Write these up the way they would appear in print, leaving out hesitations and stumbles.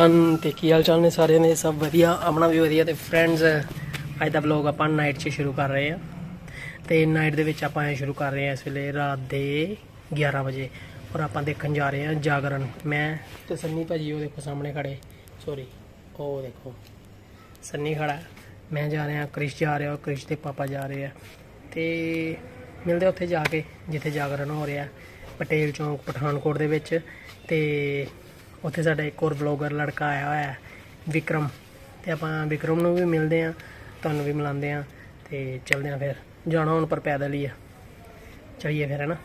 Everyone ते की हाल चाल ने सारे ने सब वधिया अपना भी वधिया ते फ्रेंड्स अज दा ब्लॉग आपां नाइट च शुरू कर रहे हैं ते नाइट दे विच आपां शुरू कर रहे हैं इस वेले रात दे 11 बजे और आपां देखन जा रहे हैं जागरण। मैं ते सन्नी भाजी वो देखो सामने खड़े, सॉरी ओ देखो सन्नी खड़ा, मैं जा रहा, क्रिश जा रहा और क्रिश के पापा जा रहे हैं ते मिलते उत्थे जाके जिथे जागरण हो रहा पटेल चौंक पठानकोट दे विच ते उत्थे साडा एक और ब्लॉगर लड़का आया हुआ है विक्रम ते आपां विक्रम नूं भी मिलते हैं, तुहानूं भी मिलांदे हैं ते चलदे हैं। फिर जाना हुण पर पैदल ही है, चलिए फिर है ना।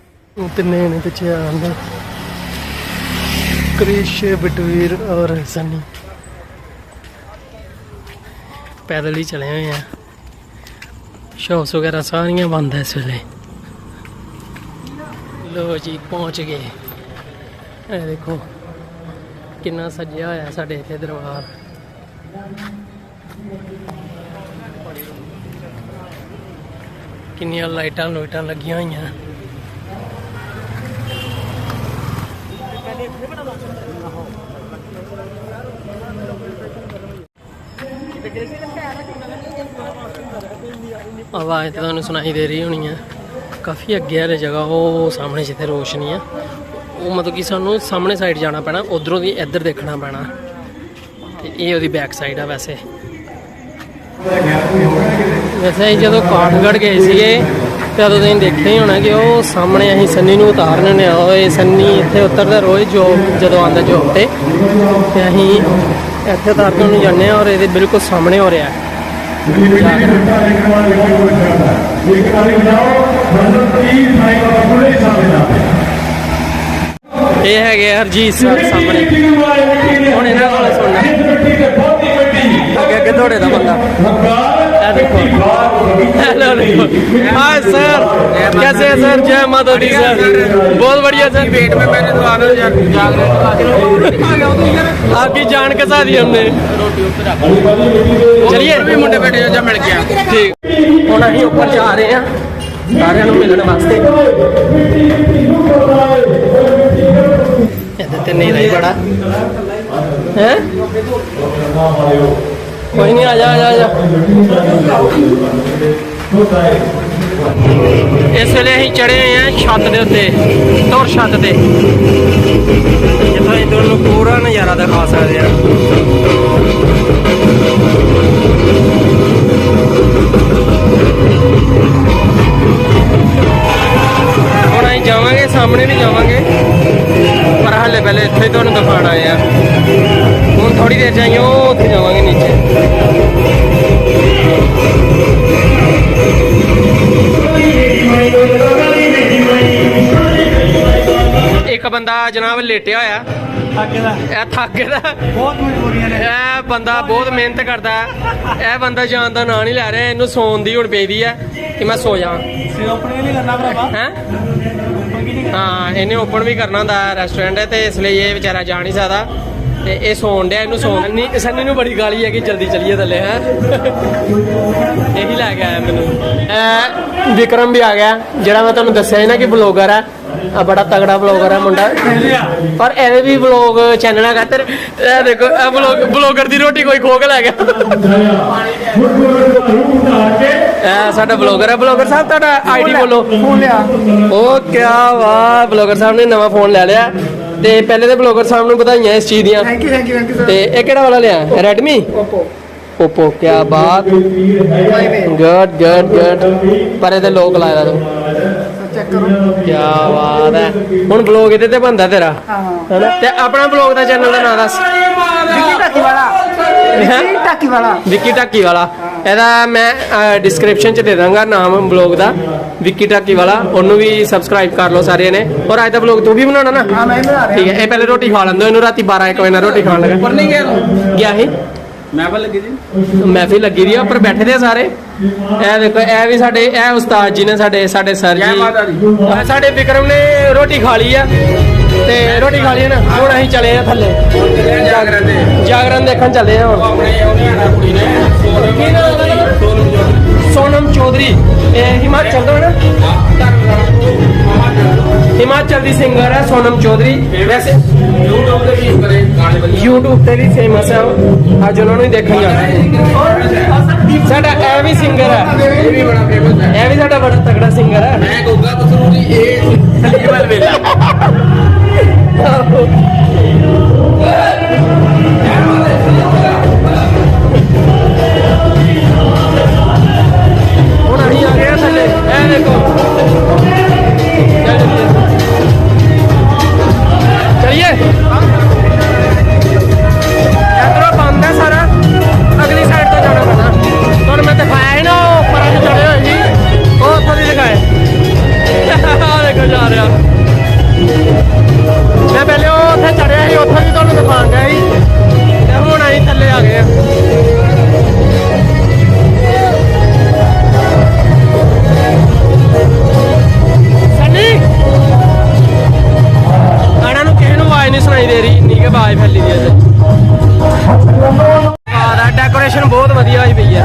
तिन्ने ने पिछे आंदे क्रिश बिटवीर और सन्नी पैदल ही चले हुए हैं। शॉप्स वगैरह सारियां बंद है इस वेले। लो जी पहुंच गए, देखो कितना सजिया होया साडे इत्थे दरबार। किन्नियां लाइटां लुइटां लगियां होइयां। आवाज़ तो तुहानूं सुनाई दे रही होनी है। काफ़ी अगे वाली जगह वो सामने जिथे रोशनी है वो मतलब कि सानू सामने साइड जाना पैना, उधरों भी इधर देखना पैना ते ये ओदी बैक साइड है। वैसे असीं जदों काठगढ़ गए सीगे ते उदों तुसीं देखिया ही होना कि वो सामने असीं सन्नी नूं उतारने ने ओए सन्नी इत्थे उतरदा रोज़ जॉब जदों आंदा जॉब ते असीं इत्थे उतार के उन्हूं जाने और ये बिल्कुल सामने हो रहा है। ये है हरजीत सर सामने हुण इन्हां कोल सुनना अगे अगे दौड़े दा बंदा। देखो हेलो देखो, हाय सर कैसे हैं सर? जय माता दी सर, बहुत बढ़िया सर। पेट में मैंने तो आना आपकी जान कैसा दी हमने। चलिए भी मुंडे बैठे जो मिल गया ठीक। हुण असीं ऊपर जा रहे हैं सारे मिलने वास्ते। इधर नहीं रही बड़ा है, कोई नहीं, आजा आजा आजा। इस वेले असीं चढ़े हुए हैं छत के उत्ते, तुर छत से जिथों तुहानूं पूरा नज़ारा दिखा सकते हैं। हुण असीं जावांगे, सामने भी जावांगे पर हाले पहले इत्थे तुहानूं दिखाण आए हैं। हुण थोड़ी देर जाइए उत्थे जावांगे नीचे। एक बंदा जनाब लेटिया होया थक गया, बंदा बहुत मेहनत करता है। यह बंदा जान का नाम नहीं लै रहा, इनू सौन की हुण पेदी है कि मैं सो जा। हाँ इन्हें ओपन भी करना होंदा रेस्टोरेंट है तो इसलिए ये बेचारा जा नहीं सकता ते ये सौन दिया। इनू सौन सन्नी नूं बड़ी गाली है कि जल्दी चलिए थले है। यही लैके आया मैनू। विक्रम भी आ गया जिहड़ा मैं तुहानूं दस्सिया ना कि ब्लॉगर है, बड़ा तगड़ा ब्लॉगर है मुंडा, पर एदे भी ब्लॉग चैनल है। तेरे देखो ब्लॉगर की रोटी कोई खो के लै गया। साडा ब्लॉगर है। ब्लॉगर साहब तुहाडा आईडी बोलो। ओ क्या वाह, ब्लॉगर साहब ने नवा फोन लै लिया ते पहले तो ब्लॉगर साहब नूं बधाइयां इस चीज़ दियां। ते इह किहड़ा वाला लिया? रेडमी ओप्पो, क्या बात, गुड गुड गुड। पर इहदे लोक लाया तू, क्या बात है। हुण ब्लॉग इहदे ते बनदा तेरा है ना? ते अपना ब्लॉग दा चैनल दा नाम दस। विक्की ढाकी वाला। ਇਹਦਾ मैं डिस्क्रिप्शन च दे दांगा नाम ब्लॉग दा, विक्की ढाकी वाला। ਉਹਨੂੰ भी सबसक्राइब कर लो सारे ने। और ਅੱਜ ਦਾ ब्लॉग तू भी बनाना ना? ठीक है। ये पहले रोटी खा लेंदो, ਇਹਨੂੰ राती 12-1 बजे रोटी खान लगा। पर नहीं गया ही महफिल लगी दी पर बैठे थे सारे। ए देखो ए भी साडे ए उस्ताद जी ने साडे सर जी। साडे विक्रम ने रोटी खा ली है ते रोटी खा ली है ना। हुण असीं चले हैं थल्ले जागरण देखन चले हैं। सोनम चौधरी हिमाचल तो है ना। हिमाचल दी सिंगर है सोनम चौधरी। वैसे यूट्यूब पे भी फेमस है, अज उन्होंने ही देखने जाना है। साडा ए भी सिंगर है, ए भी साडा बड़ा तगड़ा सिंगर है। मैं गोगा बसरूरी ए सलीमल वेला हुण असीं आ गए थल्ले। ए देखो चलिए, इधरों बंद है सारा, अगली साइड तो जाना पैना। तो मैं दिखाया ही ना ऊपर चढ़े हुए जी, वो उतों नहीं दिखाए। देखो जा रहा मैं पहले वो उत्थे चढ़िया ही, उत्थों भी तुहानूं दिखाण गया ही, हुण असीं थल्ले आ गए। नहीं सुनाई दे रही, इन्नी के आवाज फैली दी है। डेकोरेशन बहुत वधिया हुई पई है।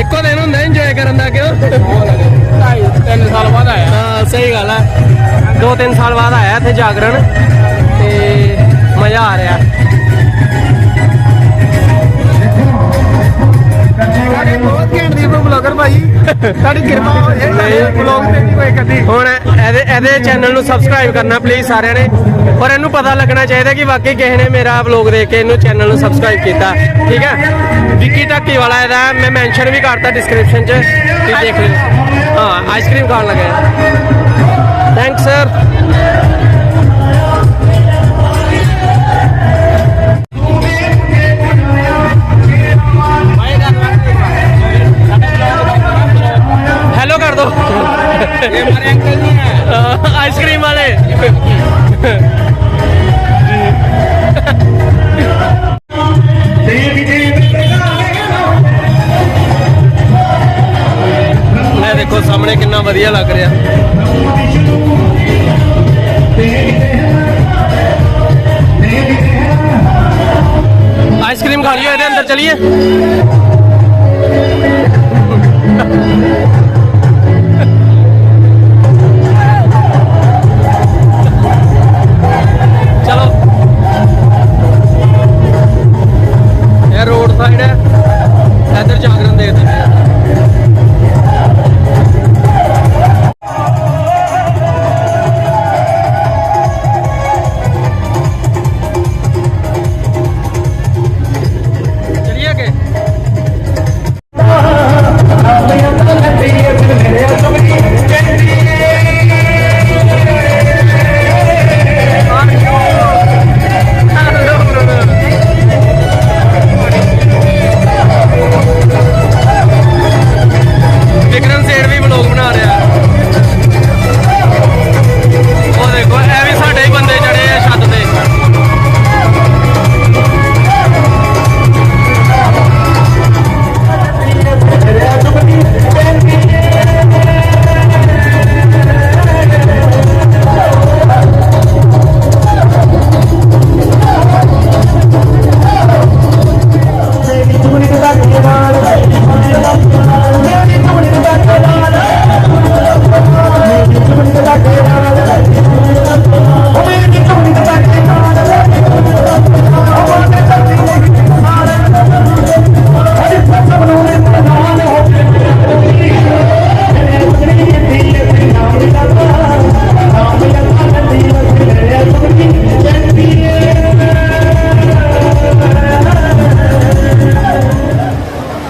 एको दिन हुंदा इंजॉय करन दा, क्यों 2-3 साल बाद आया। हाँ सही गल है, 2-3 साल बाद आया इत्थे जागरण ते मजा आ रहा। चैनल नूं सबसक्राइब करना प्लीज सारे ने, और इनू पता लगना चाहिए कि वाकई किसी ने मेरा व्लॉग देख के इनू चैनल नूं सबसक्राइब किया। ठीक है, विक्की ढक्की वाला है, मैं मैंशन भी करता डिस्क्रिप्शन च, देख लो। हाँ आइसक्रीम खान लगे। Thanks sir. हेलो कर दो। ये हमारे अंकल जी हैं आइसक्रीम वाले। मैं देखो सामने कितना वधिया लग रहा। आइसक्रीम खा लियो, ਇਹਦੇ अंदर चलिए। चलो ये रोड साइड है, इधर जागरण देखते हैं। चलिए के विक्रम सेठ भी व्लॉग बना रहा है। वो देखो ए भी साडे ही बंदे चढ़े हैं छत पे।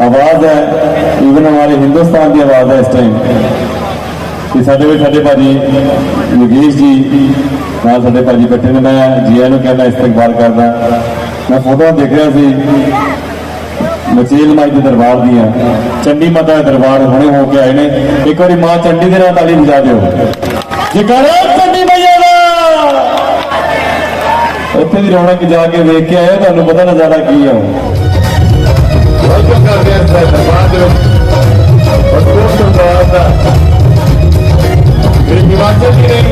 आवाज़ है इवन हमारे हिंदुस्तान की आवाज़ है इस टाइम कि साढ़े भाजी योगेश जी नाल साढ़े भाजी बैठे ने। मैं जीआ नूं कहना इस्तकबाल करदा। मैं फोटो देख रहा सी मचेल माई के दरबार दियां, चंडी माता के दरबार हुणे हो के आए ने। एक बार मां चंडी के नाल ताली बजा दिओ जयकारा चंडी मैया दा। उत्थे दी रौनक जाके वेख के आए, तुहानूं पता नज़ारा की है। वेलकम करते हैं दरबार मेरे हिमाचल की नहीं,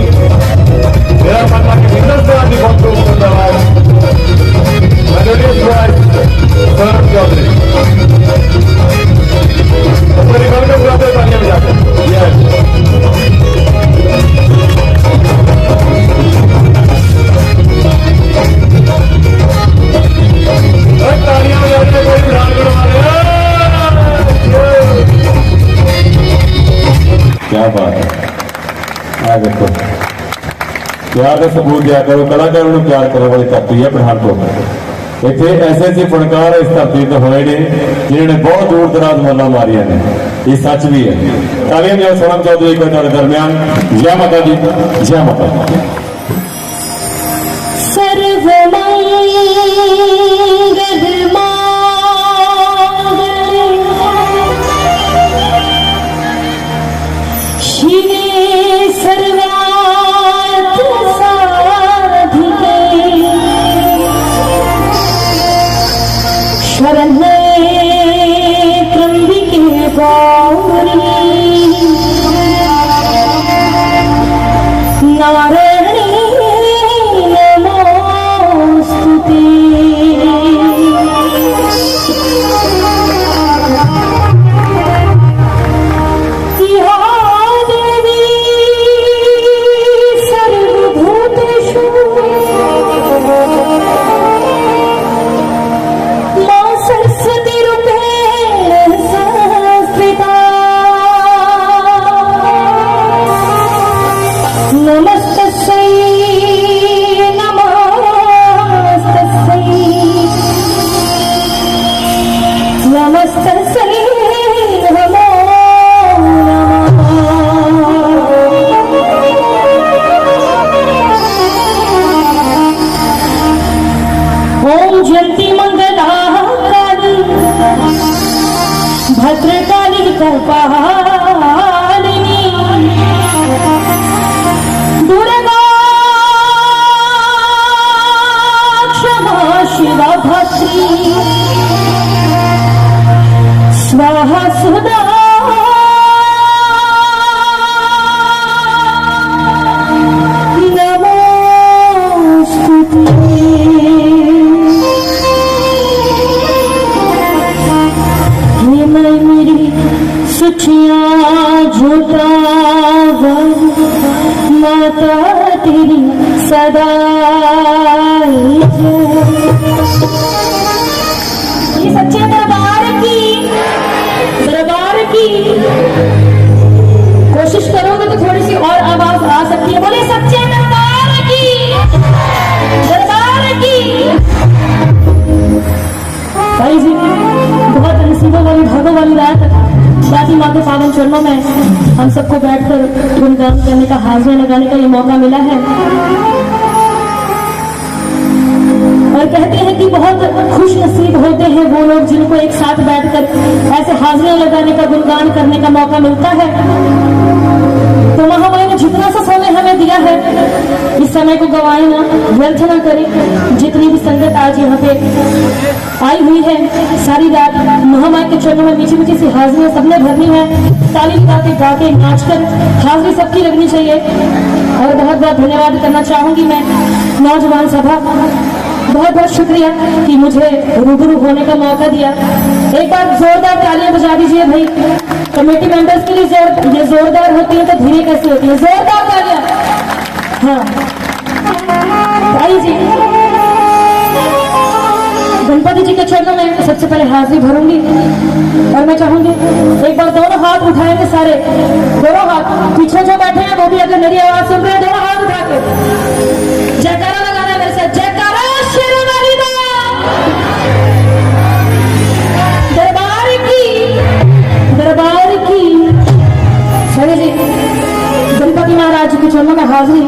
मेरा मानना कि हिंदुस्तान की बहुत खूबसूरत आवाज। मैंने प्यार का सबूत दिया करो, कलाकारों को प्यार करने वाली धरती है पठानकोट। इतने ऐसे ऐसे फनकार इस धरती पर होए ने जिन्होंने बहुत दूर दराज मल्ला मारिया ने, ये सच भी है। तालियां दिया सोनम चौधरी को हमारे दरमियान। जय माता दी, जय माता दी। भद्रकाली कपालिनी दुर्गा क्षमा शिवा भद्री स्वाहा सुधा झूठा माता तेरी सदा ये सच्चे दरबार की कोशिश करोगे तो थोड़ी सी और आवाज आ सकती है। बोले सच्चे दरबार की भाई जी, बहुत नसीबों वाली भागों वाली रात दादी माँ के पावन चरणों में हम सबको बैठकर गुणगान करने का, हाजिर लगाने का ये मौका मिला है। और कहते हैं कि बहुत खुश नसीब होते हैं वो लोग जिनको एक साथ बैठकर ऐसे हाजिरियां लगाने का, गुणगान करने का मौका मिलता है। तो महामाई ने जितना सा समय हमें दिया है, इस समय को गवाए ना, व्यर्थ ना करें। जितनी भी संगत आज यहाँ पे आई हुई है, सारी रात महामाई के चरणों में मीठी मीठी सी हाजिरियां सबने भरनी है। ताली गाते गाते नाच कर हाजिरी सबकी लगनी चाहिए। और बहुत बहुत धन्यवाद करना चाहूंगी मैं नौजवान सभा, बहुत बहुत शुक्रिया कि मुझे रूबरू होने का मौका दिया। एक बार जोरदार तालियां बजा दीजिए भाई। कमेटी मेंबर्स के लिए ये जोरदार होती है तो धीरे कैसे होती है? जोरदार तालियां। हाँ भाई जी, गणपति जी के चरणों में सबसे पहले हाजिरी भरूंगी और मैं चाहूंगी एक बार दोनों हाथ उठाएंगे सारे, दोनों हाथ। पीछे जो बैठे हैं वो भी अगर मेरी आवाज सुन रहे हैं, दोनों हाथ उठा के जयकारा लगाना मेरे से। जयकारा शेरवाली दरबार की। चलिए जी, गणपति महाराज जी के चरणों में हाजिरी।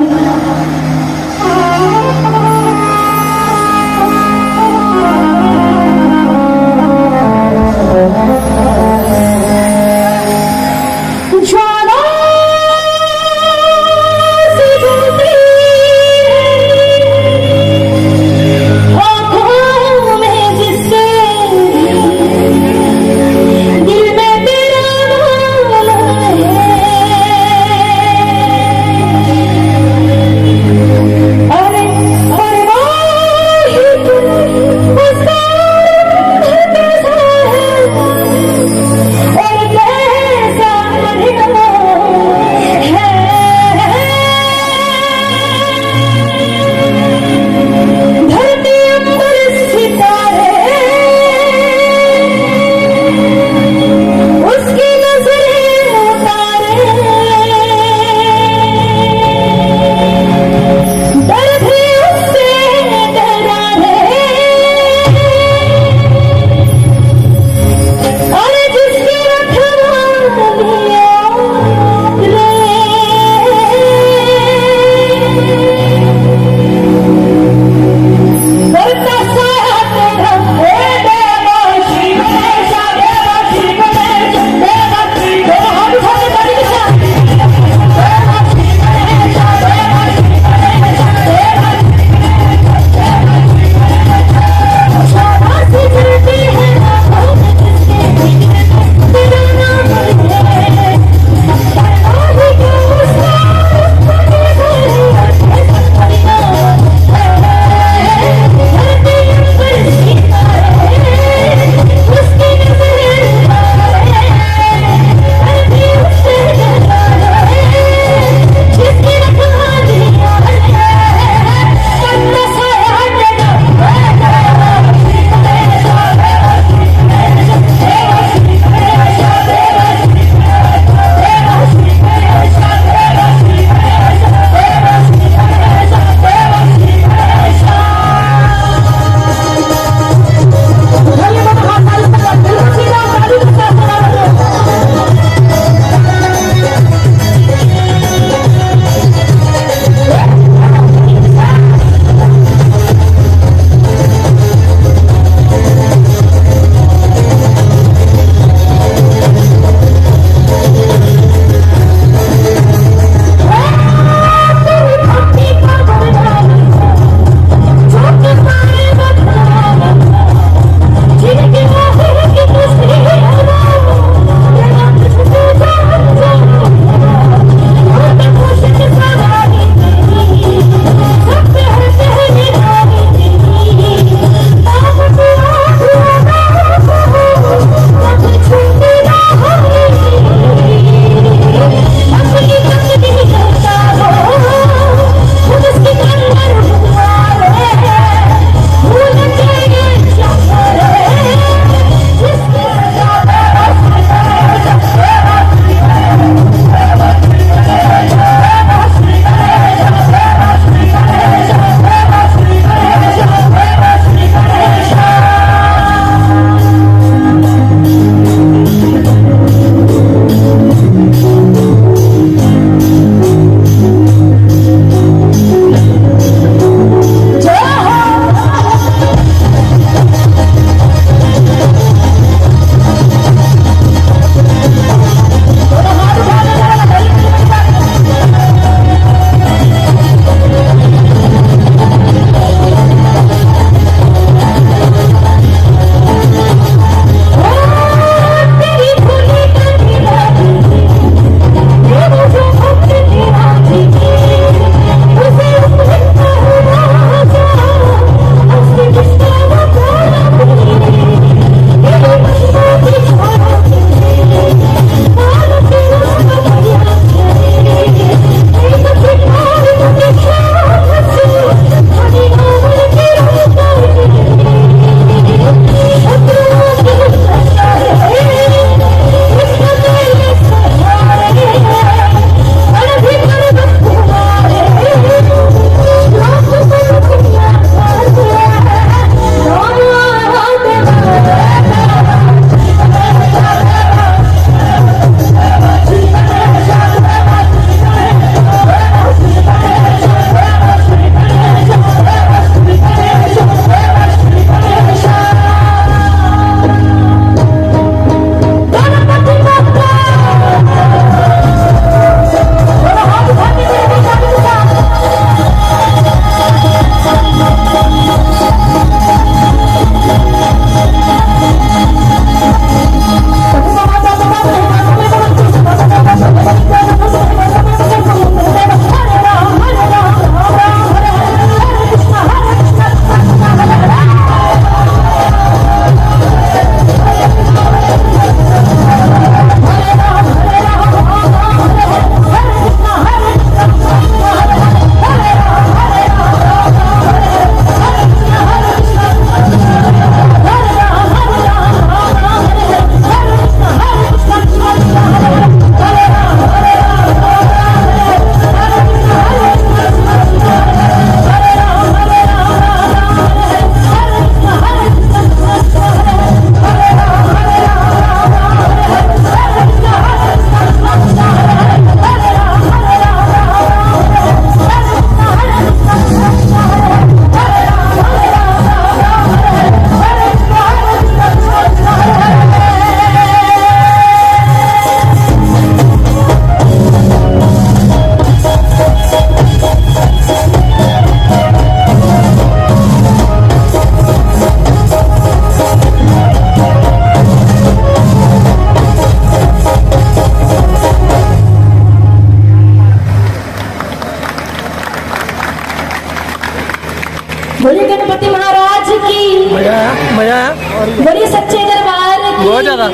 ज्यादा।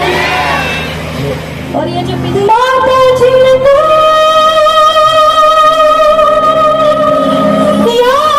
और ये जो माता जिनको याद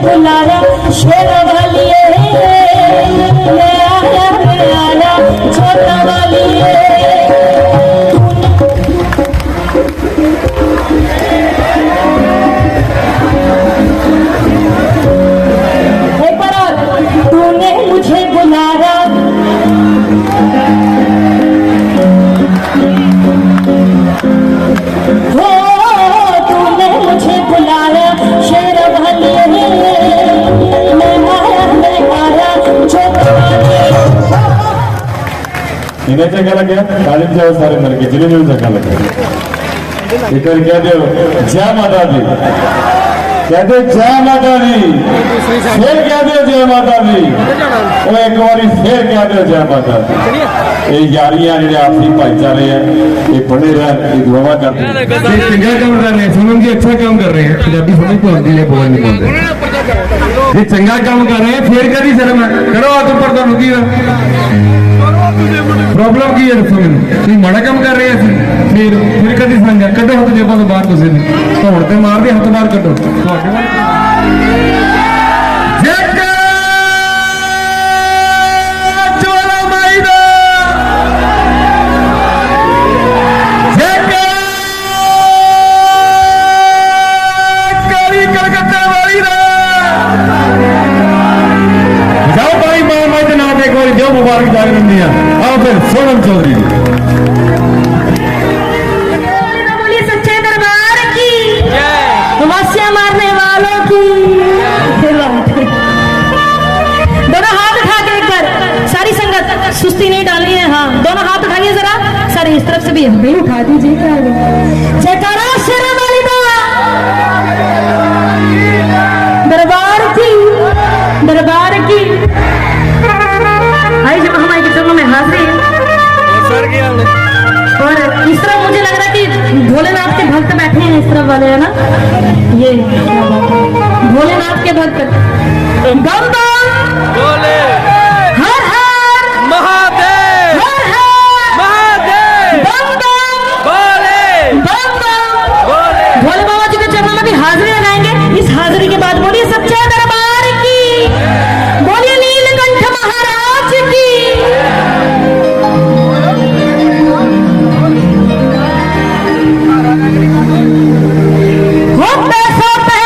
बुलाया शेर वालिए, मैं आया छोटा वालिए। एक बार और, तूने मुझे बुलाया हो, तूने मुझे बुलाया शेर वालिए, मैं आया छोटा वालिए। इन्हें चंगा लगे तालीम जाओ सारे मिल के जिन्हें भी चंगा लगे। एक बार कह दो जय माता दी, कह दो जय माता दी, फिर कह दो जय माता दी, और एक बार फिर कह दो जय माता दी। ये यारियां जो आपसी भाईचारे हैं ये बने रहन, ये दुआ करते हैं। चंगा काम कर रहे हैं, सुमन जी अच्छा काम कर रहे हैं, पंजाबी समझ को आती है, बोल नहीं बोलते। ये चंगा काम कर रहे हैं, फिर कदी शर्म है, करो हाथ ऊपर तो रुकी प्रॉब्लम की है दसो मैंने, तुम माड़ा काम कर रहे हैं फिर कदी संगा कटो हाथ जेबा तो बाहर तुझे धौड़ ते मार दे, हाथ बाहर कटो। मुबारक जाग रही है। आओ फिर सोनम चौधरी जी, बोलिए सच्चे दरबार की, वासियां मारने वालों की। दोनों हाथ उठा के एक बार सारी संगत, सुस्ती नहीं डालनी है। हाँ, दोनों हाथ उठाइए जरा, सारे इस तरफ से भी उठा दीजिए। जयकारा शेरा वाली दरबार की, दरबार की। भाई जब हमारे के चरणों में हाजिरी है, और इस तरफ मुझे लग रहा है कि भोलेनाथ के भक्त बैठे हैं, इस तरफ वाले है ना, ये भोलेनाथ के भक्त। गम गम बोले हर हर महादेव, हर हर महादेव, गम गम बोले गम गम। बोले। भोले बाबा जी के चरणों में भी हाजिरी लगाएंगे। इस हाजिरी के बाद बोलिए सच्चे दरबार की, बोलिए नीलकंठ महाराज की। हो पैसा पैसा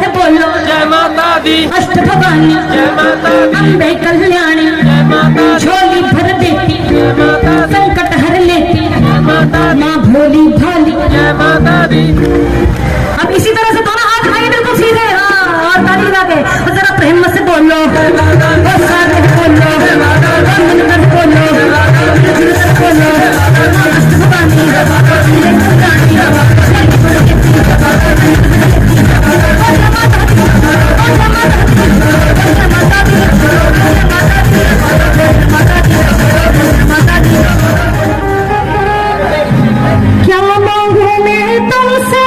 है बोलो जय माता दी, अष्ट भवानी जय माता दी, अम्बे कल्याणी जय माता दी, झोली भर देती जय माता दी, संकट हर लेती जय माता दी, माँ भोली भाली। जय माता दी। अब इसी तरह से दोनों हाथ खाइए बिल्कुल सीधे, हाँ, और ताली लगा के और जरा प्रेम से बोलो, और सारे बोलो, और मिलकर बोलो, मिलकर बोलो, अष्ट भवानी, जय कल्याणी, क्या मांगू मैं तुमसे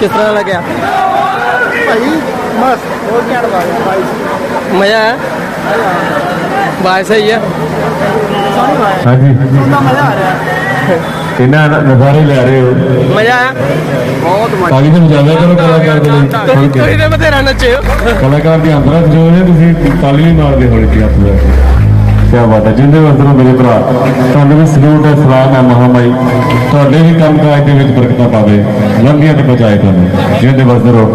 किस तरह लगे? भाई मस्त बहुत क्या भाई मजा है, बाय सही है। हाँ जी, कितना मजा आ रहा है, इन्ना नज़ारे ले रहे हो। मजा आया बहुत मजा। ताली तो बजा करो कलाकार के लिए। ਤੁਸੀਂ ਤੇ ਬਥੇਰਾ ਨੱਚੇ ਹੋ। कलाकार की हंसरा जो है तुम ताली नहीं मारते होने की हंस। क्या बात है, जिंदे वसदो मेरे भरा, तुहानू भी सलूट है, सलाम है महामाई, तुहाडे भी काम काज दे विच बरकतां पावे, लंघियां ते बचाए तुहानू, जिंदे वसदे रहो।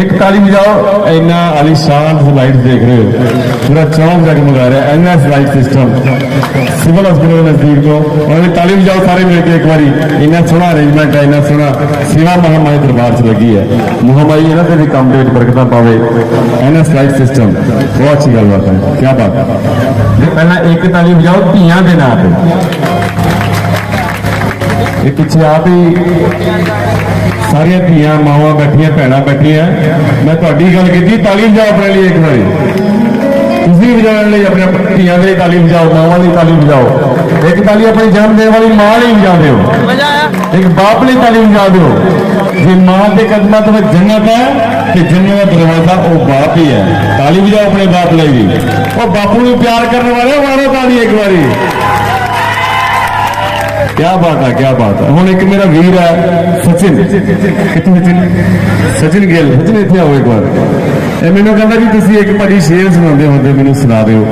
एक ताली बजाओ, इन्ना आलीशान लाइट देख रहे हो, पूरा चौक जगमगा रहा है, NS light system civil hospital के नजदीक को, और ताली बजाओ सारे मिलकर एक बारी। इन्ना सोहना अरेंजमेंट है, इन्ना सोहना सेवा महामाई दरबार च लगी है। महामाई इन्हां दे भी काम दे विच बरकतां पावे, एनएस लाइट सिस्टम बहुत अच्छी गलबात है। क्या बात है। पहला एक ताली बजाओ धियां दे नाम पे, ये पिछे आप ही सारिया धियां मावां बैठिया भैणां बैठिया, मैं तुहाडी गल कीती, ताली बजाओ अपने लिए एक बारी, तुसीं बजाने लिए अपने धियां दे ताली बजाओ, मावां दी ताली बजाओ। एक ताली अपनी जन्म देने वाली मां ਲਈ बजा दो, मजा आया। एक बाप ਲਈ ताली बजा दो। जे मां के कदमां तो जन्नत है कि जन्नत का दरवाजा वो बाप ही है। ताली बजाओ अपने बाप ਲਈ भी, वो बापू ਨੂੰ प्यार करने वाले मारो ताली एक बारी। क्या बात है, क्या बात है। हुण एक मेरा वीर है सचिन, कितने सचिन गिल, सचिन इत्थे आओ एक बार। ये मैनू कहता जी तुसीं एक भाजी शेर सुनाते होंगे, मैनू सुना दिओ।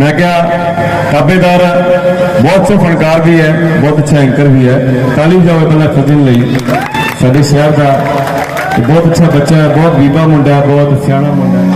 मैं क्या ताबेदार बहुत अच्छा फनकार भी है, बहुत अच्छा एंकर भी है। ताली बजाओ पहला सचिन ਲਈ, साडे शहर का बहुत अच्छा बच्चा है, बहुत बीबा मुंडा है, बहुत सियाणा मुंडा है।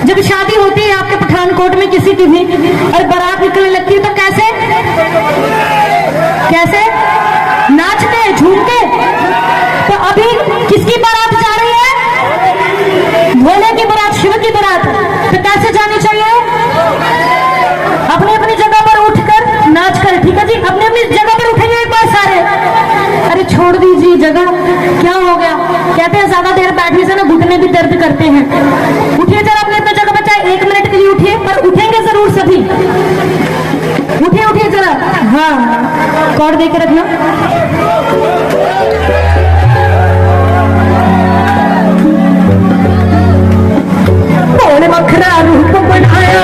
जब शादी होती है आपके पठानकोट में किसी की भी और बारात निकलने लगती है तो कैसे कैसे नाचते झूमते। तो अभी किसकी बारात जा रही है? भोले की बारात, शिव की बारात। तो कैसे जानी चाहिए? अपनी अपनी जगह पर उठकर नाच कर, ठीक है जी। अपनी अपनी जगह पर उठेंगे एक बार सारे। अरे छोड़ दीजिए जगह, क्या हो गया? कहते हैं ज्यादा देर बैठने से ना घुटने भी दर्द करते हैं। उठिए जरा अपने अपने जगह पर, चाहे 1 मिनट के लिए उठिए, पर उठेंगे जरूर सभी। उठिए उठिए जरा, हाँ कॉर्ड दे के रखना। बोले मखरा रूप बनाया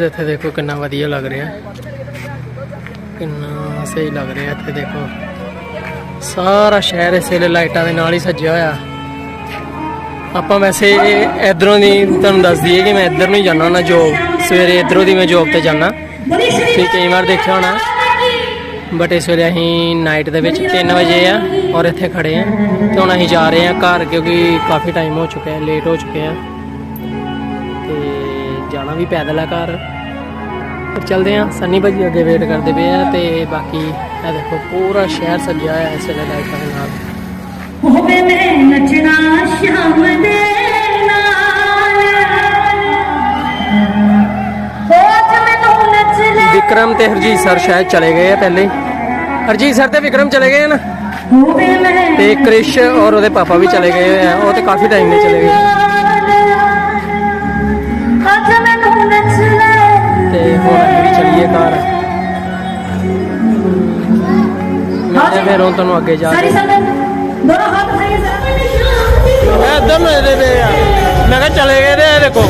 ਇੱਥੇ ਦੇਖੋ ਕਿੰਨਾ ਵਧੀਆ ਲੱਗ ਰਿਹਾ, ਕਿੰਨਾ ਸਹੀ ਲੱਗ ਰਿਹਾ। ਇੱਥੇ ਦੇਖੋ ਸਾਰਾ ਸ਼ਹਿਰ ਇਸ ਵੇਲੇ ਲਾਈਟਾਂ ਦੇ ਨਾਲ ਹੀ ਸੱਜਿਆ ਹੋਇਆ। ਆਪਾਂ ਵੈਸੇ ਇਧਰੋਂ ਦੀ ਤੁਹਾਨੂੰ ਦੱਸ ਦਈਏ ਕਿ ਮੈਂ ਇੱਧਰ ਨੂੰ ਹੀ ਜਾਂਦਾ ਹੁੰਦਾ ਜੋਬ, ਸਵੇਰੇ ਇੱਧਰੋਂ ਦੀ ਮੈਂ ਜੋਬ ਤੇ ਜਾਂਦਾ। ਤੁਸੀਂ ਕਈ ਵਾਰ ਦੇਖਿਆ ਹੋਣਾ, ਬਟ ਇਸ ਵੇਲੇ ਅਸੀਂ ਨਾਈਟ ਦੇ ਵਿੱਚ 3 ਵਜੇ ਆ ਔਰ ਇੱਥੇ ਖੜੇ ਆ ਤੇ ਹੁਣ ਅਸੀਂ ਜਾ ਰਹੇ ਆ ਘਰ, ਕਿਉਂਕਿ ਕਾਫੀ ਟਾਈਮ ਹੋ ਚੁੱਕਿਆ, ਲੇਟ ਹੋ ਚੁੱਕੇ ਆ ਤੇ ਜਾਣਾ ਵੀ ਪੈਦਲ ਆ ਘਰ। ਫਿਰ ਚੱਲਦੇ ਆ, ਸੰਨੀ ਭਾਜੀ ਅੱਗੇ ਵੇਟ ਕਰਦੇ ਪਏ ਆ। ਤੇ ਬਾਕੀ ਇਹ ਦੇਖੋ ਪੂਰਾ ਸ਼ਹਿਰ ਸੱਜਿਆ ਹੋਇਆ ਇਸ ਵੇਲੇ ਲਾਈਟਾਂ ਦੇ ਨਾਲ। ਹੋਵੇ ਮੈਂ ਨੱਚਣਾ ਸ਼ਾਮ ਦੇ ਨਾਲ, ਸੋਚ ਮੈਨੂੰ ਨੱਚ ਲੈ। ਵਿਕਰਮ ਤੇ ਹਰਜੀਤ ਸਰ ਸ਼ਾਇਦ ਚਲੇ ਗਏ ਆ ਪਹਿਲੇ, ਹਰਜੀਤ ਸਰ ਤੇ ਵਿਕਰਮ ਚਲੇ ਗਏ ਨਾ, ਹੋਵੇ ਮੈਂ ਤੇ ਕ੍ਰਿਸ਼ ਔਰ ਉਹਦੇ ਪਾਪਾ ਵੀ ਚਲੇ ਗਏ ਹੋਏ ਆ, ਉਹ ਤੇ ਕਾਫੀ ਟਾਈਮ ਦੇ ਚਲੇ ਗਏ। ਅੱਜ ਮੈਨੂੰ ਨੱਚ ਲੈ। ਤੇ ਹੁਣ ਅਸੀਂ ਵੀ ਚੱਲੀਏ ਘਰ। ਮੈਂ ਫਿਰ ਹੁਣ ਤੁਹਾਨੂੰ ਅੱਗੇ ਜਾ ਸਾਰੀ ਕੇ ਸੰਗਤ ਦੋਨੋਂ ਹੱਥ ਉਠਾਈਏ ਸਰ। ਇੱਧਰ ਨੂੰ ਇਹਦੇ ਪਏ ਆ, ਮੈਂ ਕਿਹਾ ਚਲੇ ਗਏ ਤੇ ਇਹ ਦੇਖੋ।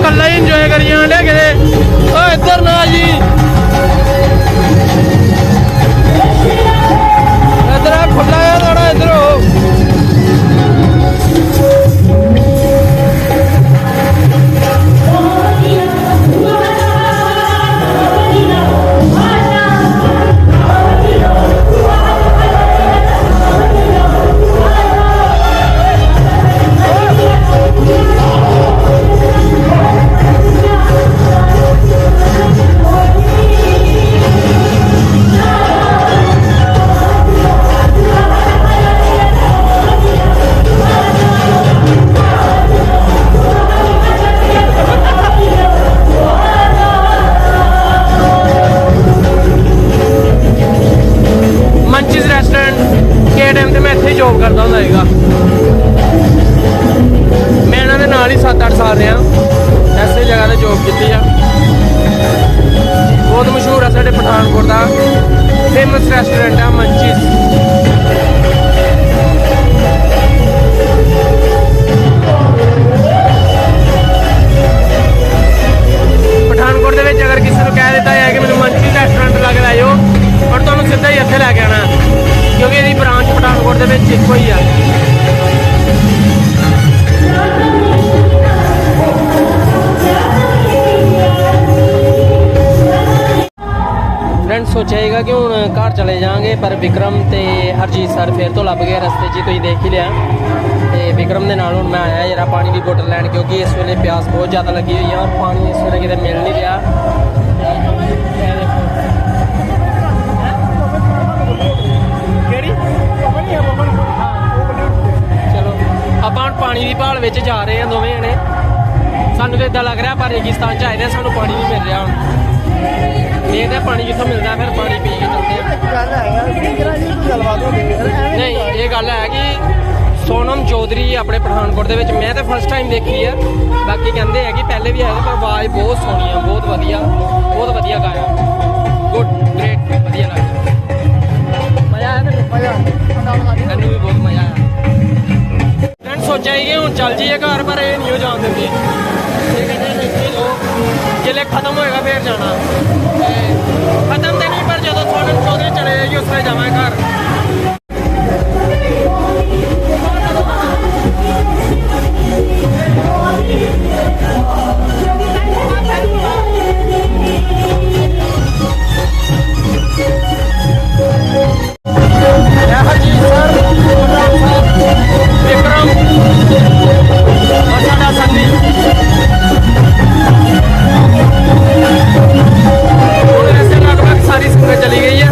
ਕੱਲਾ ਹੀ ਇੰਜੋਏ ਕਰੀ ਜਾਣ ਡਿਆ ਕਿਤੇ। ਓ ਇੱਧਰ ਨਾ ਜੀ, ਇੱਧਰ ਆ ਖੁੱਲਾ ਆ ਥੋੜਾ, ਇੱਧਰ ਹੋ। ਮੰਚੀਜ਼ ਰੈਸਟੋਰੈਂਟ ਕੇ ਟਾਈਮ ਤੇ ਮੈਂ ਇੱਥੇ ਜੋਬ ਕਰਦਾ ਹੁੰਦਾ ਸੀਗਾ। ਮੈਂ ਇਹਨਾਂ ਦੇ ਨਾਲ ਹੀ 7-8 ਸਾਲ ਰਿਹਾ, ਐਸੇ ਜਗ੍ਹਾ ਤੇ ਜੋਬ ਕੀਤੀ ਆ। ਬਹੁਤ ਮਸ਼ਹੂਰ ਆ ਸਾਡੇ ਪਠਾਨਕੋਟ ਦਾ, ਫੇਮਸ ਰੈਸਟੋਰੈਂਟ ਆ ਮੰਚੀਜ਼। ਪਠਾਨਕੋਟ ਦੇ ਵਿੱਚ ਅਗਰ ਕਿਸੇ ਨੂੰ ਕਹਿ ਦਿੱਤਾ ਜਾਏ ਕਿ ਮੈਨੂੰ ਮੰਚੀਜ਼ ਰੈਸਟੋਰੈਂਟ ਲੱਗ ਲੈ ਜਾਓ, ਪਰ ਤੁਹਾਨੂੰ ਸਿੱਧਾ ਹੀ ਇੱਥੇ ਲੈ ਕੇ ਆਉਣਾ, ਕਿਉਂਕਿ ਇਹਦੀ ਬ੍ਰਾਂਚ ਪਠਾਨਕੋਟ ਦੇ ਵਿੱਚ ਇੱਕੋ ਹੀ ਆ। ਫਰੈਂਡ ਸੋਚਿਆਗਾ ਕਿ ਹੁਣ ਘਰ ਚਲੇ ਜਾਵਾਂਗੇ, ਪਰ ਵਿਕਰਮ ਤੇ ਹਰਜੀਤ ਸਰ ਫਿਰ ਤੋਂ ਲੱਭ ਗਏ ਰਸਤੇ 'ਚ, ਤੁਸੀਂ ਦੇਖ ਹੀ ਲਿਆ। ਤੇ ਵਿਕਰਮ ਦੇ ਨਾਲ ਹੁਣ ਮੈਂ ਆਇਆ ਜਰਾ ਪਾਣੀ ਦੀ ਬੋਤਲ ਲੈਣ, ਕਿਉਂਕਿ ਇਸ ਵੇਲੇ ਪਿਆਸ ਬਹੁਤ ਜ਼ਿਆਦਾ ਲੱਗੀ ਹੋਈ ਆ ਔਰ ਪਾਣੀ ਇਸ ਵੇਲੇ ਕਿਤੇ ਮਿਲ ਨਹੀਂ ਰਿਹਾ। ਚਲੋ ਆਪਾਂ ਹੁਣ ਪਾਣੀ ਦੀ ਭਾਲ ਵਿੱਚ ਜਾ ਰਹੇ ਹਾਂ ਦੋਵੇਂ ਜਣੇ। ਸਾਨੂੰ ਤਾਂ ਇਦਾਂ ਲੱਗ ਰਿਹਾ ਪਰ ਰੇਗਿਸਤਾਨ 'ਚ ਆਏ ਨੇ, ਸਾਨੂੰ ਪਾਣੀ ਨਹੀਂ ਮਿਲ ਰਿਹਾ। ਹੁਣ ਦੇਖਦੇ ਹਾਂ ਪਾਣੀ ਜਿੱਥੋਂ ਮਿਲਦਾ, ਫਿਰ ਪਾਣੀ ਪੀ ਕੇ ਚੱਲਦੇ ਹਾਂ। ਨਹੀਂ, ਇਹ ਗੱਲ ਹੈ ਕਿ ਸੋਨਮ ਚੌਧਰੀ ਆਪਣੇ ਪਠਾਨਕੋਟ ਦੇ ਵਿੱਚ ਮੈਂ ਤਾਂ ਫਸਟ ਟਾਈਮ ਦੇਖੀ ਆ। ਬਾਕੀ ਕਹਿੰਦੇ ਆ ਕਿ ਪਹਿਲੇ ਵੀ ਆਏ ਨੇ, ਪਰ ਆਵਾਜ਼ ਬਹੁਤ ਸੋਹਣੀ ਆ, ਬਹੁਤ ਵਧੀਆ ਗਾਇਆ। ਗੁੱਡ, ਗ੍ਰੇਟ, ਵਧੀਆ ਲੱਗਦਾ। ਮਜ਼ਾ ਆਇਆ ਤੈਨੂੰ? ਮੈਨੂੰ ਵੀ ਬਹੁਤ ਮਜ਼ਾ ਆਇਆ। ਫਰੈਂਡ ਸੋਚਿਆ ਸੀ ਕਿ ਹੁਣ ਚੱਲ ਜਾਈਏ ਘਰ, ਪਰ ਇਹ ਨਹੀਂ ਹੋ ਜਾਣ ਦਿੰਦੇ। ਇਹ ਕਹਿੰਦੇ ਇੱਥੇ ਲੋ, ਜਿਲੇ ਖਤਮ ਹੋਏਗਾ ਫਿਰ ਜਾਣਾ। ਖਤਮ ਤੇ ਨਹੀਂ, ਪਰ ਜਦੋਂ ਸੋਨਮ ਚੌਧਰੀ ਚਲੇ ਜਾਏਗੀ ਉਸ ਵੇਲੇ ਜਾਵਾਂਗੇ ਘਰ। ਹਰਜੀਤ ਸਰ, ਵਿਕਰਮ ਔਰ ਸਾਡਾ ਸੰਨੀ। ਹੁਣ ਵੈਸੇ ਲਗਭਗ ਸਾਰੀ ਸੰਗਤ ਚਲੀ ਗਈ ਹੈ।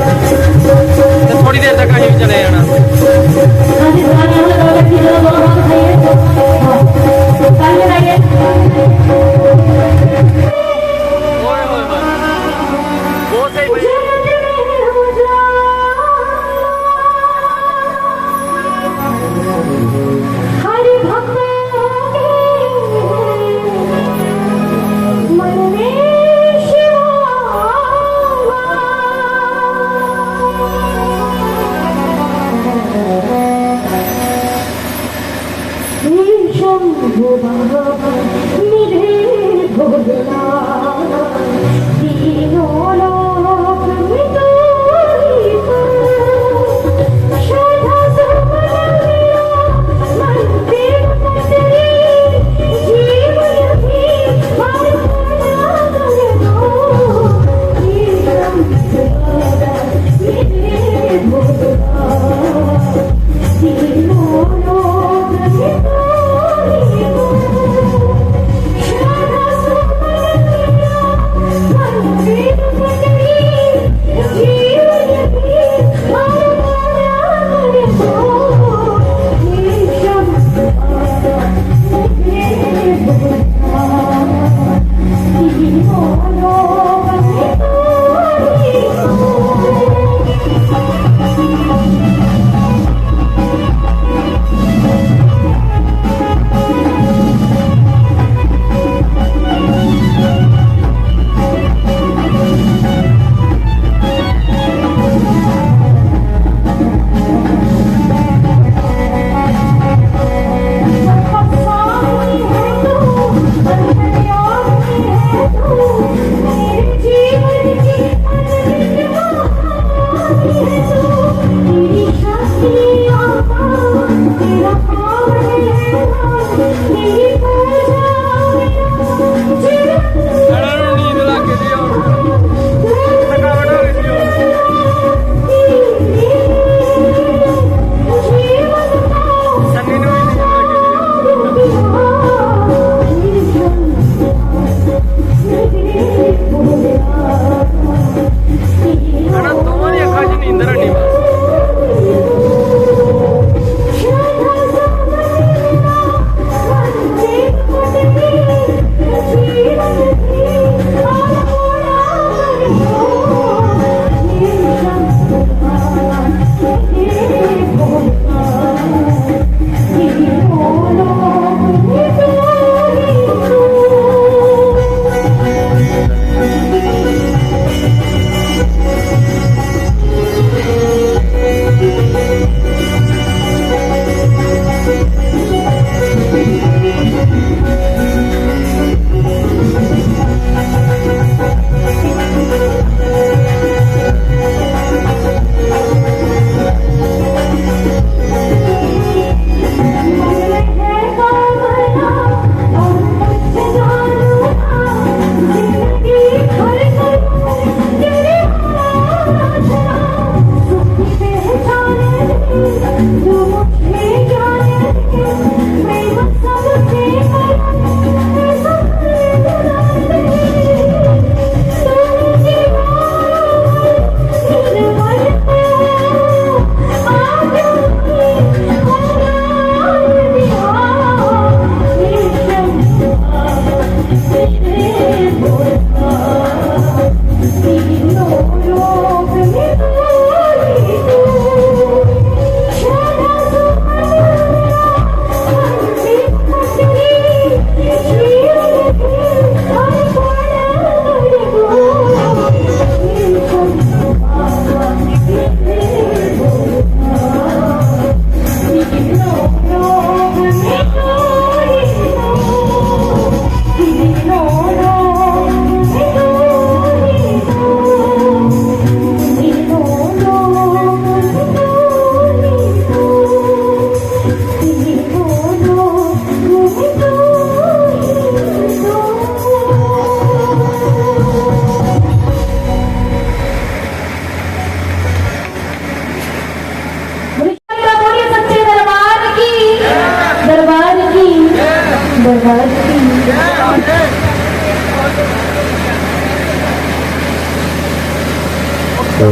तो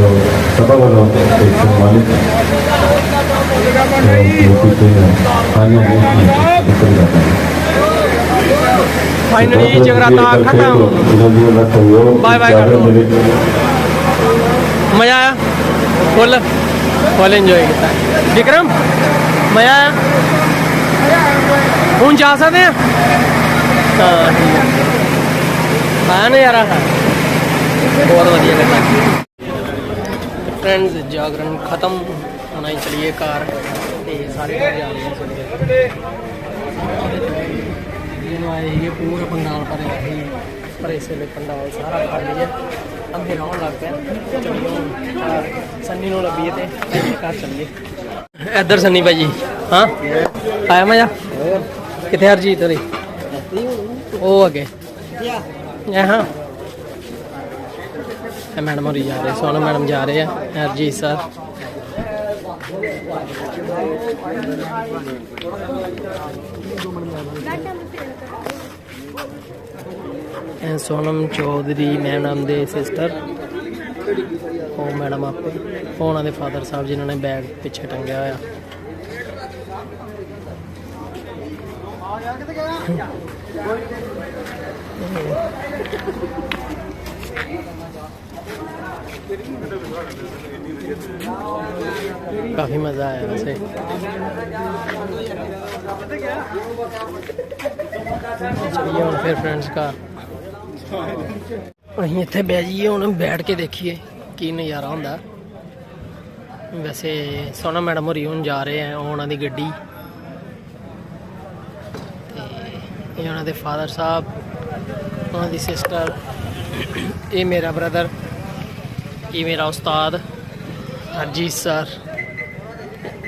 सभा वालों एक सम्मानित फाइनली जगराता खत्म। बाय बाय कर दो। मजा आया फुल फुल एंजॉय किया विक्रम मजा आया हूँ जा सकते हैं हाँ ठीक है आया ना यार बहुत वधिया लगा फ्रेंड्स जागरण खत्म होना ही चलिए कार सारे घर जा रहे हैं ਜਦੋਂ ਆਏ ਸੀਗੇ ਪੂਰਾ ਪੰਡਾਲ ਭਰਿਆ ਸੀ, ਪਰ ਇਸ ਵੇਲੇ ਪੰਡਾਲ ਸਾਰਾ ਖਾਲੀ ਹੈ, ਅੰਧੇਰਾ ਹੋਣ ਲੱਗ ਪਿਆ। ਚਲੀਏ ਹੁਣ ਸੰਨੀ ਨੂੰ ਲੱਭੀਏ ਤੇ ਘਰ ਚੱਲੀਏ। ਇੱਧਰ ਸੰਨੀ ਭਾਜੀ, ਹਾਂ ਆਇਆ ਮਜ਼ਾ? ਕਿੱਥੇ ਹਰਜੀਤ ਹੋਰੀ? ਉਹ ਅੱਗੇ ਹਾਂ मैडम होरी जा रहे, सोनम मैडम जा रहे हैं, हरजीत सर सोनम चौधरी मैडम दे सिस्टर, वो मैडम आपे उन्होंने फादर साहब जिन्होंने बैग पिछे टंगया होया। काफी मजा आया वैसे। चलिए हम फिर फ्रेंड्स का अं इतने बह जाइए, हम बैठ के देखिए की नज़ारा होंदा। वैसे सोना मैडम होरी हुण जा रहे हैं, उन्होंने गड्डी, उन्होंने फादर साहब, उन्होंने सिस्टर, ये मेरा ब्रदर, ये मेरा उस्ताद हरजीत सर।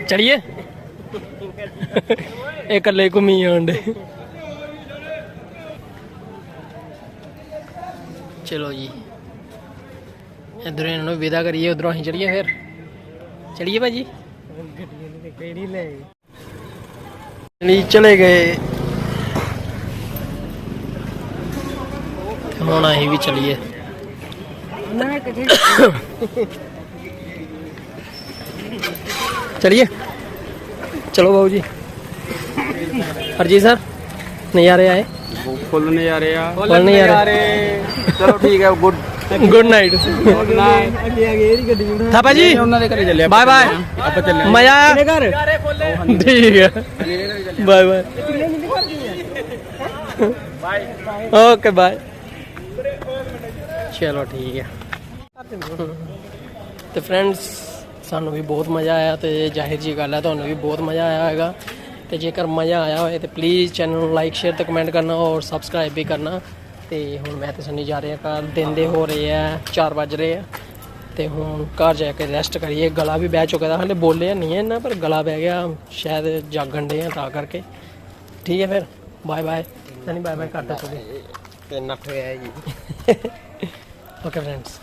चलिए एक कले घूमी आंडे। चलो जी इधर इन्होंने विदा करिए, उधरों अं चलिए फिर। चलिए भाजी चले गए, हम अं भी चलिए। चलिए चलो बाबू जी। हरजीत सर नज़ारे आए? फुल नज़ारे आ, फुल नज़ारे। चलो ठीक है, गुड गुड नाइट। थापा जी बाय बाय, मजा आया? ठीक है बाय बाय, ओके बाय। चलो ठीक है। तो फ्रेंड्स सानू भी बहुत मज़ा आया, तो जाहिर जी गल है तुहानू भी बहुत मज़ा आया होगा। तो जेकर मज़ा आया हो तो प्लीज़ चैनल लाइक शेयर तो कमेंट करना और सबसक्राइब भी करना। तो हुण मैं तो सन्नी जा रहे हैं घर, दिन दे हो रहे हैं 4 बज रहे हैं। तो हुण घर जाके रेस्ट करिए, गला भी बह चुका था, हाले बोले नहीं है इन्ना, पर गला बह गया, शायद जागण डे हैं ता करके। ठीक है फिर bye bye Sunny, bye bye करते चले। Okay friends.